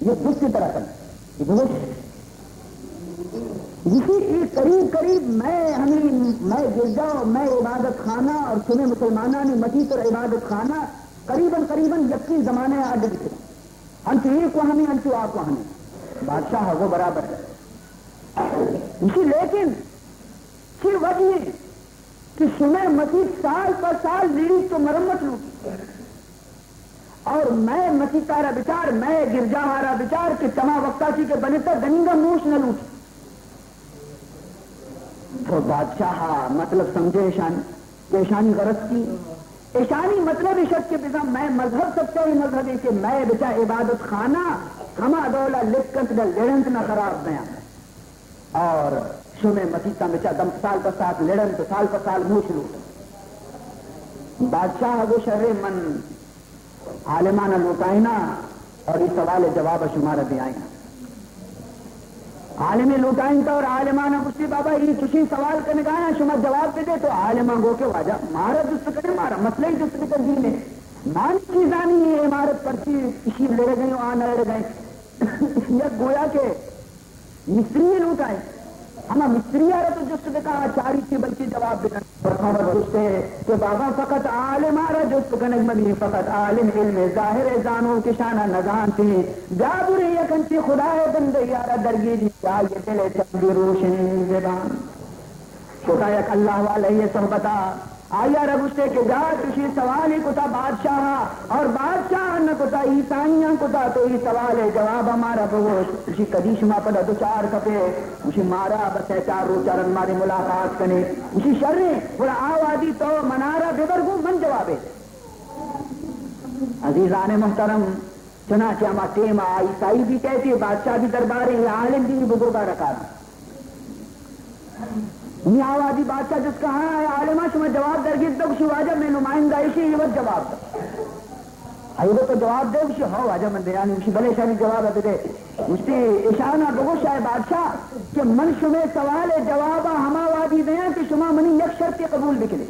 یہ جس کی طرح کرنا اسی قریب میں گرجا میں عبادت خانہ اور تمہیں مسلمانہ نے مسجد اور عبادت خانہ قریباً یقین زمانے آگے دکھے انتو کو ہمیں انتو آپ کو ہمیں بادشاہ وہ برابر ہے اسی لیکن کی وجہ ہے کہ سمے مسجد سال پر سال لیڈی تو مرمت لوٹی اور میں مسجد تارا بچار میں گرجا ہارا بچار کہ تما وقتا کی کے بنے تک گنیگا موش نہ لوٹی تو بادشاہ مطلب سمجھے ایشانی غرض کی ایشانی مطلب عشق کے بزا میں مذہب سب سے مذہب ہے کہ میں بچا عبادت خانہ ہما دولا لکھت دا لڑنت نہ خراب دیا اور شمع مسیح بچا دم سال پر سال لڑن تو سال پر سال موچ لوٹ بادشاہ وہ شر من عالمانہ لوٹائنا اور اس سوال جواب شمارہ دے آئینا عالمی لوٹائیں تو اور عالمانہ مجھتی بابا یہ تسی سوال کرنے کا ہے شما جواب دے دے تو عالمہ گو کے واجہ مارا جست کرے مارا مسئلہ ہی جست کر دی نے مان چیزانی یہ عمارت پرچی کسی لڑ گئے آنا لڑ گئے یا گویا کہ مصری لوٹائیں ہما مصری آ رہا تو جست کہا چاری تھی بلکہ جواب دے جستے کہ بابا فقط عالم آ رہا جست کنگ مدی فقط عالم علم ظاہر زانو کشانہ نظان تھی جابر یکنچی خدا بندے یارہ درگی جی یہ دل چندی روشن زبان چھوٹا یک اللہ والے یہ صحبتا آیا ربستے کے جا کسی سوال ہی کتا بادشاہ اور بادشاہ نہ کتا عیسائیاں کتا تو یہ سوال ہے جواب ہمارا بہوش اسی قدیش ما پڑا دو چار کپے اسی مارا بس چار رو چارن مارے ملاقات کنے اسی شرے بڑا آوادی تو منارا ببرگو من جوابے عزیزان محترم چنانچہ ہما ٹیم عیسائی بھی کہتی ہے بادشاہ بھی دربارے عالم بھی بزرگا رکھا یہ آوازی بادشاہ جس کا ہے عالمہ شما جواب درگیز دو کسی واجہ میں نمائندہ ایشی یہ وقت جواب دا آئیو تو جواب دے کسی ہو واجہ من دیانی کسی بلے شاہی جواب دے مجھتی اشارہ بگوش ہے بادشاہ کہ من شما سوال جوابا ہما وادی دیں کہ شما منی یک شرط قبول بکلے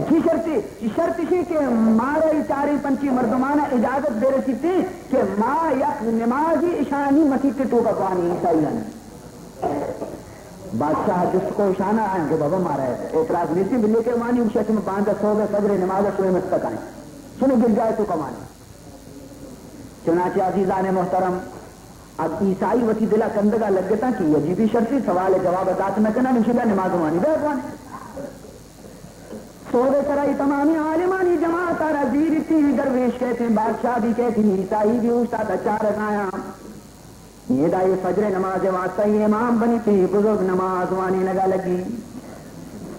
کی شرط تھی کہ مارا چاری پنچی مردمانہ اجازت دے رسی تھی کہ ما یک نمازی اشانی مسیح تو بقوانی عیسائیان بادشاہ جس کو اشانہ آئیں کہ بابا مارا ہے اعتراض نہیں سی بلے کے وانی اس شخص میں باندھا سو گئے صدر نماز سوئے میں تک آئیں سنے گر جائے تو کمانے چنانچہ عزیزان محترم اب عیسائی وسی دلہ کندگا لگ گتا کہ یہ جیبی شرطی سوال جواب ذات نہ کرنا انشاءاللہ نماز وانی بے اقوانے سو گئے سرائی تمامی عالمانی جماعت آرہ زیر تھی درویش کہتے ہیں بادشاہ بھی کہتے ہیں عیسائی بھی استاد اچار آیا یہ دائی فجر نماز واسطہ امام بنی تھی بزرگ نماز وانی لگا لگی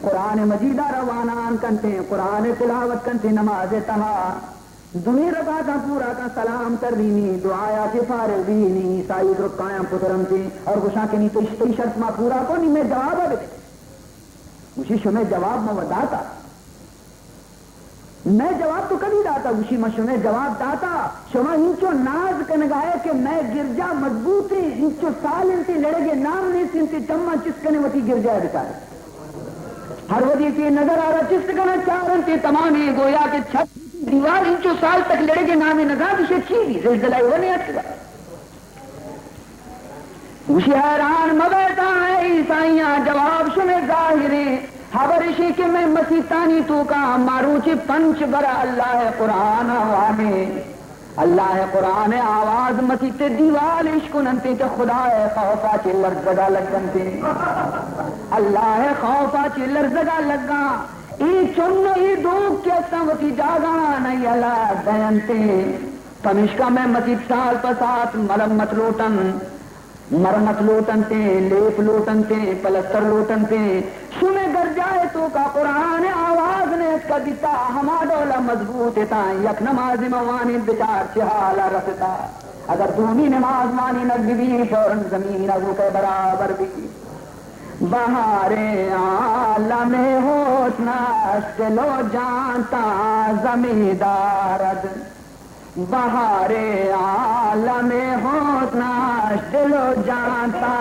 قرآن مجیدہ روانان کنتے قرآن تلاوت کنتے نماز تہا دنی رکھا تھا پورا کا سلام کر رینی دعایا سے فارغ رینی عیسائی رکھایاں پترم تھی اور گشاں کے نہیں تو اشتری شرط ما پورا کو نہیں میں جواب آبے اسی شمیں جواب میں داتا میں جواب تو کبھی داتا اسی میں شمیں جواب داتا شما انچو ناز کنگائے کہ میں گرجا مضبوطی انچو سال انتی لڑے گے نام نہیں سنتی چمہ چس کنے وطی گرجا بچارے ہر ودی کی نظر آ رہا چس کنے چار انتی تمامی گویا کے چھت دیوار انچو سال تک لڑے گے نامی نظر اسے چیزی زلزلہ ہی نہیں اٹھا اسی حیران مبیتا ہے عیسائیاں جواب شمیں ظاہری خبرشی کہ میں مسیحانی تو کا ماروچی پنچ برا اللہ قرآن آوانے اللہ قرآن آواز مسیح دیوال عشقننتی کہ خدا خوفا چی لرزگا لگنتی اللہ خوفا چی لرزگا لگا ای چنو ای دوک کے سمتی جاگا نہیں اللہ دینتی پمشکا میں مسیح سال پسات مرمت لوٹن تے لیپ لوٹن تے پلستر لوٹن تے سنے گر جائے تو کا قرآن آواز نے اس کا دیتا ہما دولا مضبوط تا یک نماز موانی بچار چہالا رستا اگر دونی نماز مانی نگوی فوراً زمین ابو کے برابر بھی بہار عالم ہوتنا چلو جانتا زمیندارد بہار عالم ہوتنا دلو جانتا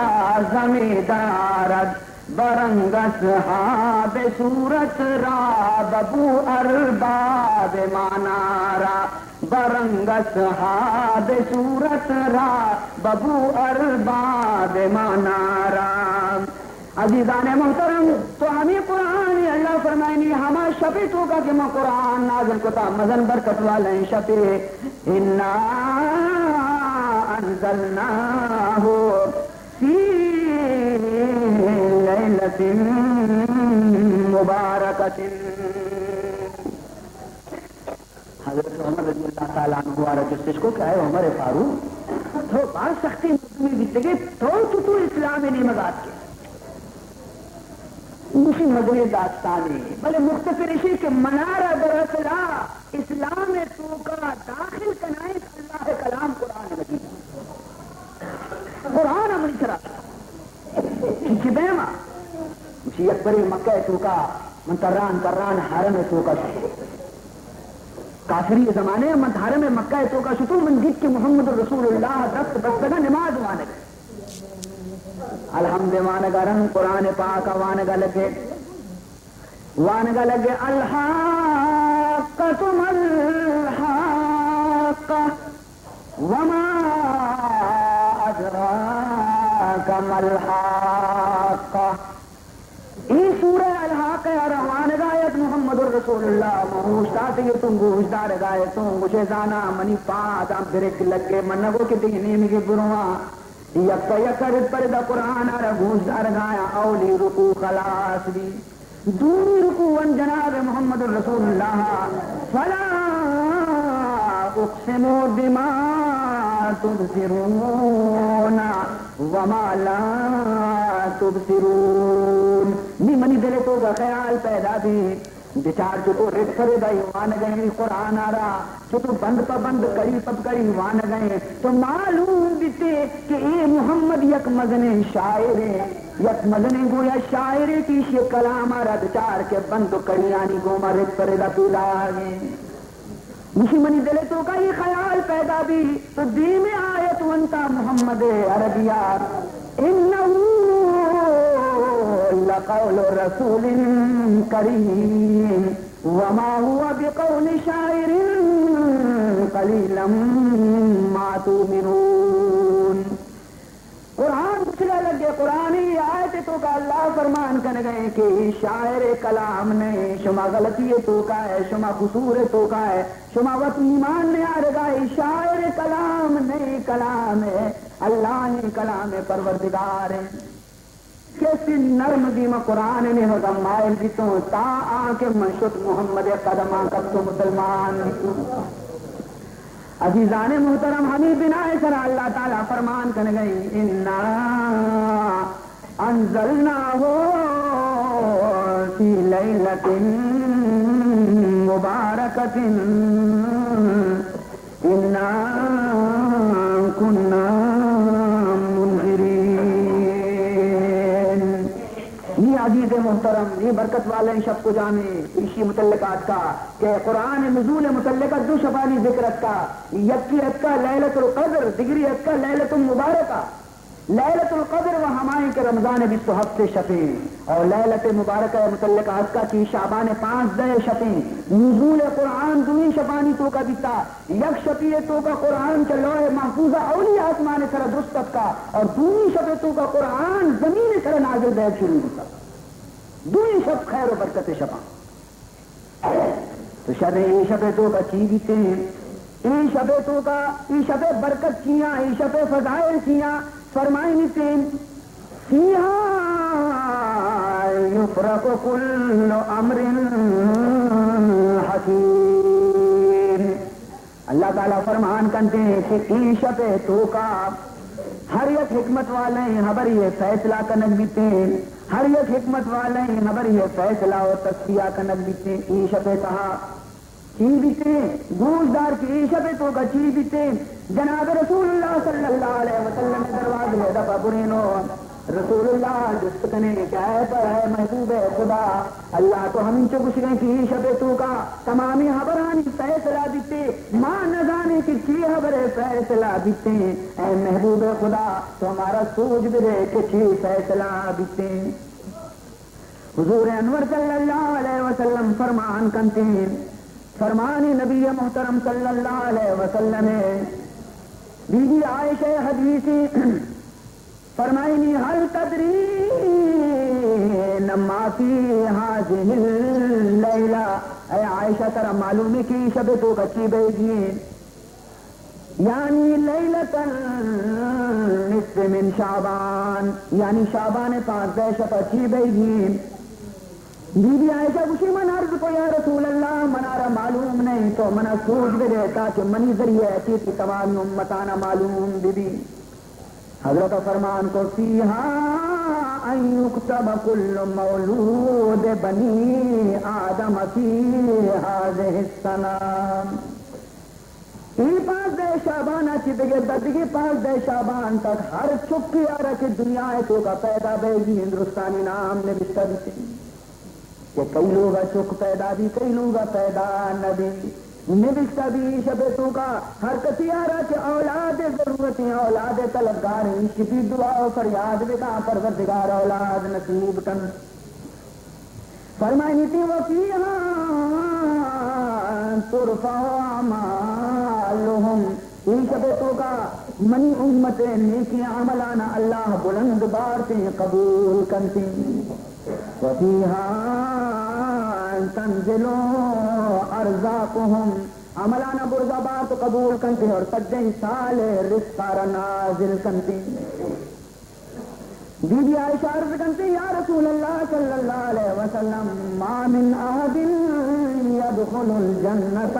زمیندارد برنگس ہاب صورت را ببو ارباب مانارا برنگس ہاد صورت را ببو ارباب مانارا. عزیزان محترم، تو ہمیں قرآن اللہ فرمائنی ہما شپی تو کا کہ میں قرآن نازل کو تا مزن برکت والے شپی انا انزلناہ فی لیلۃ مبارکۃ. حضرت عمر رضی اللہ تعالیٰ عنہ جس کو کہے عمر فاروق تو بار سختی مدمی بیتگی تو اسلام نہیں مزاد کے اسی مدنی داستانی بلے مختصر اسی کے منارہ برسلا اسلام تو کا داخل کنائیں اللہ کلام قرآن مجید قرآن عملی سرا کسی بیما اسی اکبری مکہ تو کا منتران کران حرم تو کا کافری زمانے من حرم مکہ تو کا شتو من گت کے محمد رسول اللہ دست بستگا نماز وانے الحمد وانگا رنگ قرآن پاک وانگا لگے الحاقۃ ملحاقہ وما ادراک ملحاقہ. یہ سورہ الحاقہ وانگا ایت محمد رسول اللہ موشتاتی تم گوشدار گائے تم گوشے زانا منی پاد ام برک لگے منگو کی دینی مگی برواں یک رد پر دا قرآن آرہ گوشدار گایا اولی رکو خلاص بھی دوری رکو ان جناب محمد رسول اللہ فلا اقسم بما تبصرون وما لا تبصرون. نی منی دلے تو کا خیال پیدا بھی بچار جو تو رد پر دا ایوان گئے قرآن آرہ جو تو بند پا بند کری پب کری ایوان گئے تو معلوم بیتے کہ اے محمد یک مزن شاعر ہے یک مزن گویا شاعر کی شی کلام آرہ بچار کے بند کری آنی گوما رد پر دا پیلا آگے مشی منی دلے تو کا یہ خیال پیدا بھی تو دی میں آیت وانتا محمد عربیات انہو لقول رسول کریم وما هو بقول شاعر قلیلا ما تؤمنون. قرآن پچھلے لگے قرآنی آیت تو کا اللہ فرمان کر گئے کہ شاعر کلام نے شما غلطی تو کا ہے شما قصور تو کا ہے شما وقت ایمان نے آ رگا شاعر کلام نہیں کلام ہے اللہ نے کلام پروردگار ہے. کیسی نرم دیما قرآن نے ہوگا مائل بیتوں تا آنکہ منشد محمد قدمان کب تو مسلمان بیتوں. عزیزان محترم ہمیں بنا سر اللہ تعالیٰ فرمان کر گئی انا انزلناہ فی لیلۃ مبارکۃ انا کنا عزیز محترم یہ برکت والے شب کو جانے اسی متعلقات کا کہ قرآن نزول متعلقہ دو شبانی ذکرت کا یکی ات کا لیلۃ القدر دیگری ات کا لیلۃ المبارکہ. لیلۃ القدر و ہمائیں کے رمضان 27 شفیں اور لیلۃ مبارکہ متعلقات کا کی شعبان 5 شفیں. نزول قرآن دوئی شبانی تو کا بیتا یک شفی تو کا قرآن چلوہ محفوظہ اولی آسمان سر درستت کا اور دوئی شفی تو کا قرآن زمین سر نازل بیت شروع ہوتا دوئی شب خیر و برکت شبا. تو شب ای شب تو کا چی بیتے ہیں ای شب تو کا ای شب برکت کیا ای شب فضائل کیا فرمائیں بیتے فیہا یفرق کل امر حکیم. اللہ تعالیٰ فرمان کرتے ہیں کہ ای شب تو کا ہر یک حکمت والے خبر یہ فیصلہ کنک بیتے ہیں ہر یک حکمت والے خبر یہ فیصلہ اور تصفیہ کنک بیتے ای شب کہا چی بیتے گوشدار کی ای شب تو کا چی بیتے جناب رسول اللہ صلی اللہ علیہ وسلم درواز ہے دفع برینو رسول اللہ جس کنے کیا پر ہے محبوب خدا اللہ تو ہمیں چو کچھ گئے کہ شب تو کا تمامی خبرانی فیصلہ دیتے ماں نہ جانے کی چی خبر فیصلہ دیتے اے محبوب خدا تو ہمارا سوچ بھی رہے کہ چی فیصلہ دیتے. حضور انور صلی اللہ علیہ وسلم فرمان کرتے ہیں فرمان نبی محترم صلی اللہ علیہ وسلم بی بی عائشہ حدیثی فرمائنی حل تدری ما فی هذه اللیلہ، اے عائشہ ترا معلوم ہے کہ شب تو کچی بیگی یعنی لیلۃ النصف من شعبان، یعنی شعبان 15 شب اچھی بیگی. بی بی عائشہ کچھ من عرض کو یا رسول اللہ منارا معلوم نہیں تو منا سوچ بھی رہتا کہ منی ذریعے ایسی تھی تمام امتانا معلوم بی بی. حضرت فرمان کو فیہا ان یکتب کل مولود بنی آدم فی هذه السنہ. یہ 15 شعبان اچھی دیگے بدگی 15 شعبان تک ہر چکی آ رہا کہ دنیا ہے تو کا پیدا بیگی ہندوستانی نام نے بشتہ دیتے کہ کئی لوگا چک پیدا بھی کئی لوگا پیدا نبی نبشتہ بھی شبتوں کا ہر کسی آ رہا کہ اولاد ضرورتیں اولاد طلبگار ہیں شفی دعا و فریاد بکا پروردگار اولاد نصیب کن. فرمائنی تھی وفیہا ترفع اعمالہم، ان شبتوں کا منی امت نیکی عملانا اللہ بلند بارتے قبول کرتے. وفیہا تنزلو ارزاقہم، عملانا برزا بار تو قبول کرتے اور 15 سال رزقار نازل کرتے. بی بی عائشہ عرض کرتے یا رسول اللہ صلی اللہ علیہ وسلم ما من احد يدخل الجنة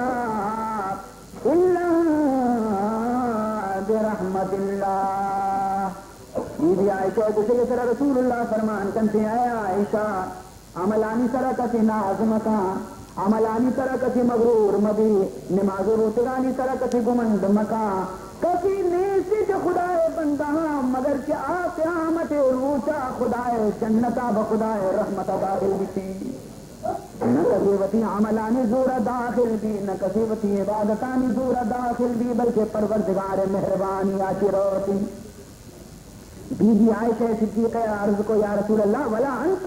الا برحمت اللہ. بی بی عائشہ کسی سر رسول اللہ فرمان کرتے اے عائشہ عملانی سرا کسی نازمکا عملانی سرا کسی مغرور مبی نماز روتگانی سرا کسی گمند مکا کسی نیسی جو خدای بندہ مگر کہ آپ قیامت روچا خدای جنتا بخدای رحمت داخل بھی نہ کسی وتی عملانی زورہ داخل بھی نہ کسی وتی عبادتانی زورہ داخل بھی بلکہ پروردگار مہربانی آتی روتی. بی بی عائشہ صدیقہ عرض کو یا رسول اللہ ولا انت،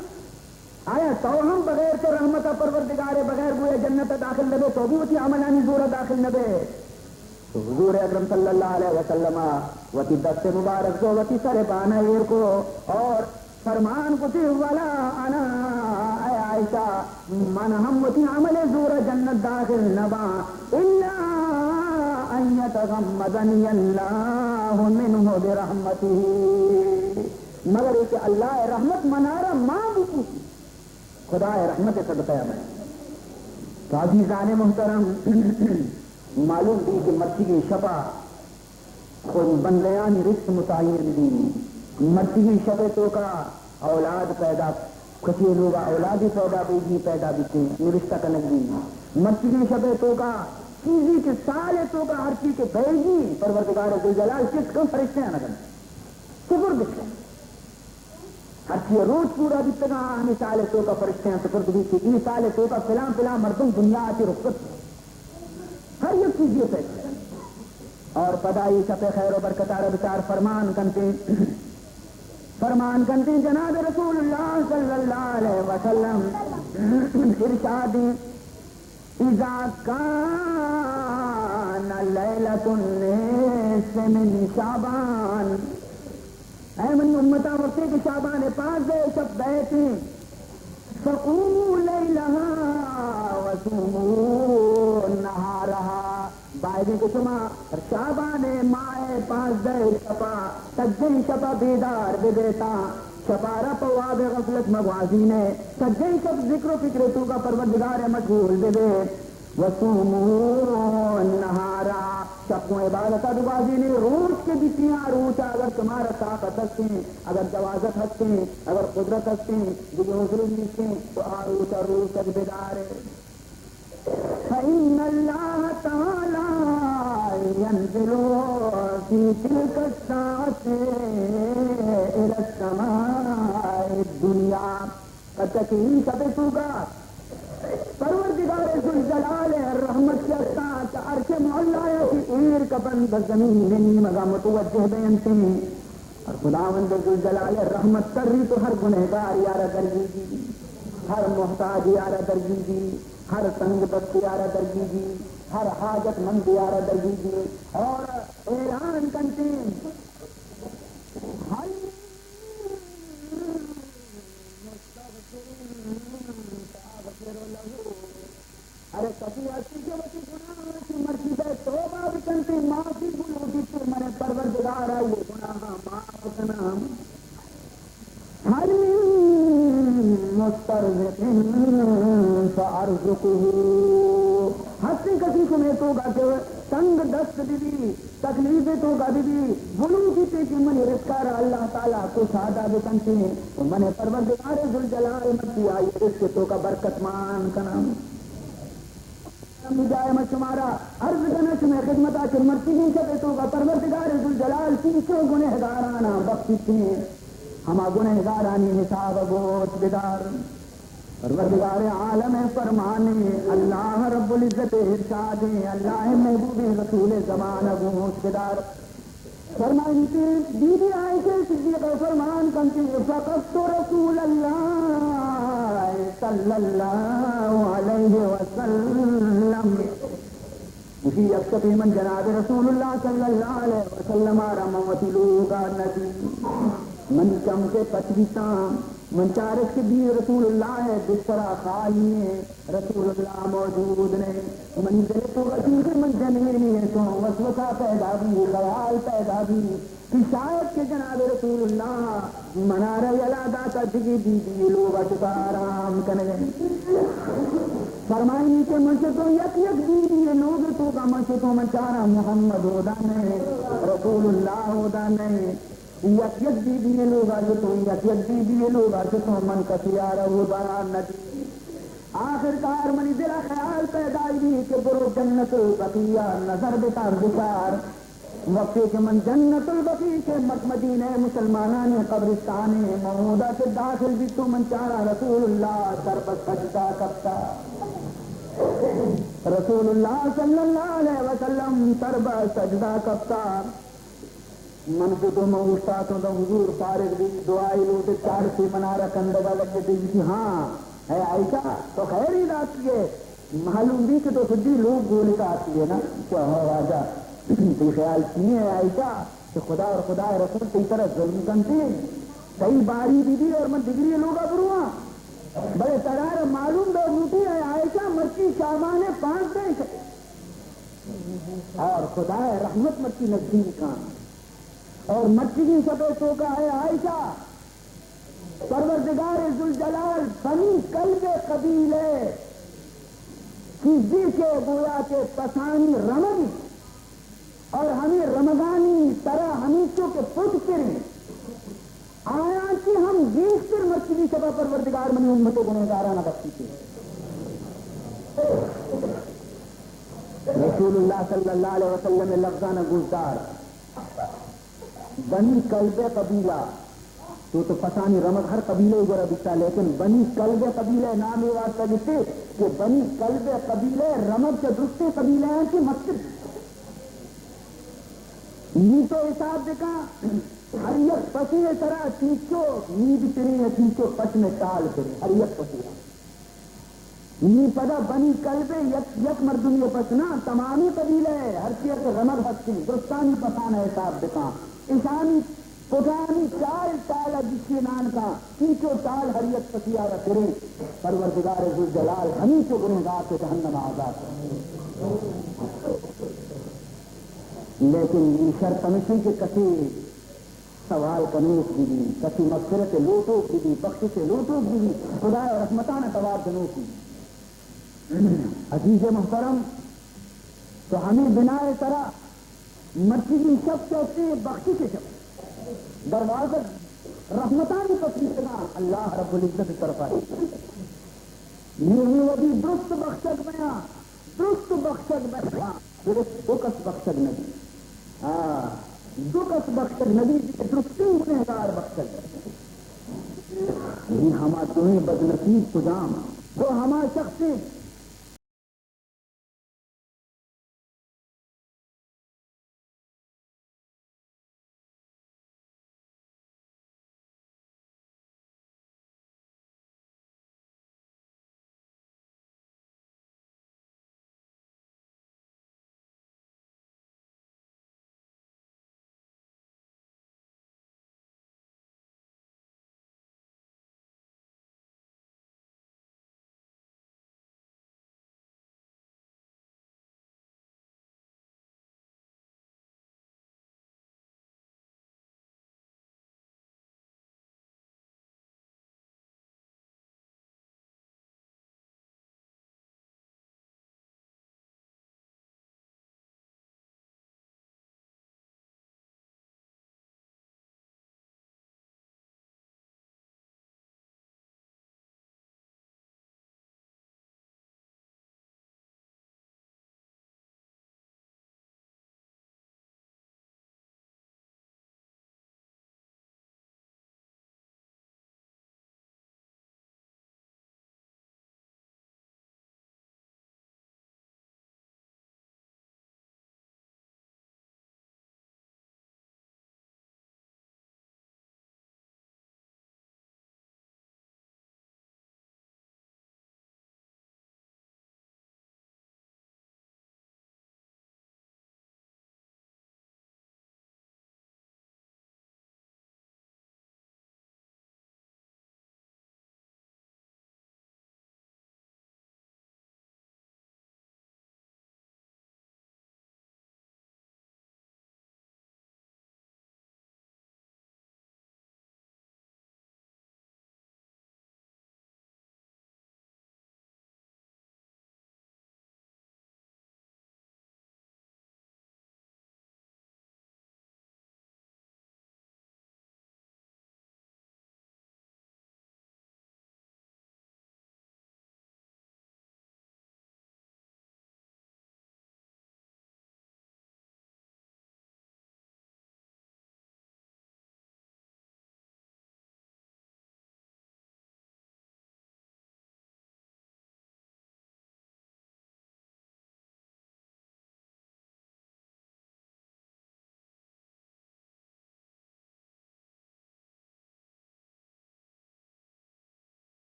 آیا تو ہم بغیر تو رحمت پروردگار بغیر گویا جنت داخل نبے تو بھی وتی عملانی زورہ داخل نبے. تو حضور اکرم صلی اللہ علیہ وسلم وتی دست مبارک کو وتی سر بانا ایر کو اور فرمان کو تھی والا انا اے عائشہ من ہم وتی عمل زور جنت داخل نبا الا ان یتغمدنی اللہ منہ برحمتہ، مگر کہ اللہ رحمت منارا ماں بھی خدا رحمت صدقہ میں. تو عزیزان محترم معلوم دی کہ مرچی کی شفا خود بندیانی رزق متعین دی. مرچی کی شفے تو کا اولاد پیدا کسی لوگ اولادی پیدا بھی پیدا بھی نرشتہ کنک دی. مرچی کی شفے تو کا چیزی کے سال تو کا ہر چیز کے بیگی پروردگار ذوالجلال کس کو فرشتے ہیں نگر سفر دکھتے ہر چیز روز پورا دکھتا مثال تو کا فرشتے ہیں سفر دکھتے یہ سال تو کا فلاں فلاں مردم دنیا آتی رخصت ہر ایک چیز یہ پیدا اور پدائی شپ خیر و برکتار بچار فرمان کنتے جناب رسول اللہ صلی اللہ علیہ وسلم ارشاد اذا کان لیلۃ النصف من شعبان، اے منی امتا مرتے کہ شعبان 15 شب بیٹھے فقوموا لیلہا وصوموا نہارہا، باعدی کو شما شعبان ماہ 15 شپا تجن شپا بیدار بے دیتا شپارا پواب غفلت مغازینے تجن شپ ذکر و فکر تو کا پروردگار مشغول بے دے وصوموا نہارا شپوں عبادتہ دبازینے روز کے بیتیاں روچا اگر تمہارا طاقت ہستے ہیں اگر جوازت ہستے ہیں اگر قدرت ہستے ہیں دیگر حضر لیتے ہیں تو آروچا روز تک بیدار ہے. فإن الله تعالى ينزل في تلك الساعة إلى السماء الدنيا قد تكين شبتوگا پروردگار ذوالجلال رحمت کے ساتھ عرش معلا کی ایر کا بند زمین میں مگا متوجہ بینتے ہیں اور خداوند ذوالجلال رحمت کر رہی تو ہر گنہگار یارہ درگی دی ہر محتاج یارہ درگی دی ہر تنگ دست یارہ درگی جی، ہر حاجت مند یارہ درگی جی، اور اعلان کرتے ارے کسی اچھی کے وقت گناہ کی مرضی ہے توبہ بھی کرتے معافی بلوٹی تو میں پروردگار آئیے گناہ معاف کرنا ہر مسترزق فارزقه ہنسی کسی کو میں تو گا کہ تنگ دست دی تکلیفیں تو گا دی بلوٹی تے کہ من رزقار اللہ تعالیٰ کو سادہ بھی کنتے ہیں تو من پروردگار ذوالجلال متی آئیے رزق تو کا برکت مان کا نام جائے میں تمہارا عرض کرنا تمہیں خدمت آ کر مرتی نہیں سکے تو پروردگار ذوالجلال تیسروں گنہگارانا بخشتے ہیں ہما گنہگارانی حساب گوش بدار پروردگار عالم فرمانے اللہ رب العزت ارشاد اللہ محبوب رسول زمان گوش بدار فرمائیں کہ بی بی عائشہ صدیقہ فرمان کنتی فقط رسول اللہ صلی اللہ علیہ وسلم اسی یکسفی من جناب رسول اللہ صلی اللہ علیہ وسلم رموتی لوگا نبی من کم کے پتویتاں من چارک کے بھی رسول اللہ ہے بسترہ خالی ہے رسول اللہ موجود نے من دل تو رسول من جنینی ہے تو وسوسہ پیدا بھی خیال پیدا بھی کہ شاید کہ جناب رسول اللہ منارہ یلادا کا جگی دی لوگ چکا آرام کرنے فرمائنی کہ منشہ تو یک دی لوگ تو کا منشہ تو منچارہ محمد ہودانے رسول اللہ ہودانے یک دی لوگ آج تو یک دی لوگ آج تو من کسیارہ ہودانا ندی آخر کار منی دلہ خیال پیدائی دی کہ برو جنت البقیہ نظر بتا بشار وقتی کہ من جنت البقیع کے مدینہ مسلمانان قبرستان محمودہ سے داخل بھی تو من چارہ رسول اللہ سر پر سجدہ کرتا رسول اللہ صلی اللہ علیہ وسلم سر پر سجدہ کرتا من کو تو موستا تو حضور فارغ بھی دعائی لوٹے چار سے منارہ کندگا لگے دی ہاں ہے عائشہ تو خیر ہی رات کیے معلوم بھی کہ تو خودی لوگ گولی کا آتی ہے نا کیا ہو راجہ تو خیال کیے ہے عائشہ کہ خدا اور خدا رسول کئی طرح ظلم کرتے کئی باری بھی اور من ڈگری لوگا بروا بڑے ترار معلوم دو موٹی ہے عائشہ مرچی شامان 5 دن اور خدا رحمت مرچی نزدیک کا اور مرچی کی سبے تو کا ہے عائشہ پروردگار ذوالجلال بنی قلب قبیلے کسی کے گویا کے پسانی رمضی اور ہمیں رمضانی طرح ہمیشوں کے پٹ کریں آیا کہ ہم جیس پر مرچی سبا پروردگار منی امتوں گنہگارانہ بخشی تھے رسول اللہ صلی اللہ علیہ وسلم لفظانہ گزدار بنی قلب قبیلہ تو پسانی رمض ہر قبیلے گورا بکتا لیکن بنی قلب قبیلے نام یہ واسطہ جسے کہ بنی قلب قبیلے رمض کے درستے قبیلے ہیں کہ مسجد یہ تو حساب دیکھا ہر یک پسی طرح تیچو نیب چری ہے تیچو پس میں ٹال کرے ہر یک پسی یہ پدا بنی قلبے یک مردمی پسنا تمامی قبیلے ہر چیز رمض حسن درستانی پسانا حساب دیکھا ایسانی پٹانی چال ٹالا جس کے نان کا تیچو ٹال ہر یک پسی آرہ کرے پروردگار ذوالجلال ہمیں چو گنہگار سے جہنم آزاد لیکن یہ شرط ہمیشہ کہ کسی سوال کنوک بھی کسی مغفرت لوٹو بھی بخش سے لوٹو بھی خدا رحمتانہ تواب جنوک بھی عزیز محترم تو ہمیں بنا طرح مرچی شب کہتے ہیں بخشی کے شب دروازہ رحمتانی پسیدنا اللہ رب العزت طرف آئی یہ وہ بھی درست بخشک بنا درست بخشک بنا درست بخشک نبی دکس بخشک نبی درستی گنہگار بخشک یہ ہما تمہیں بدنصیب خدام تو ہما شخص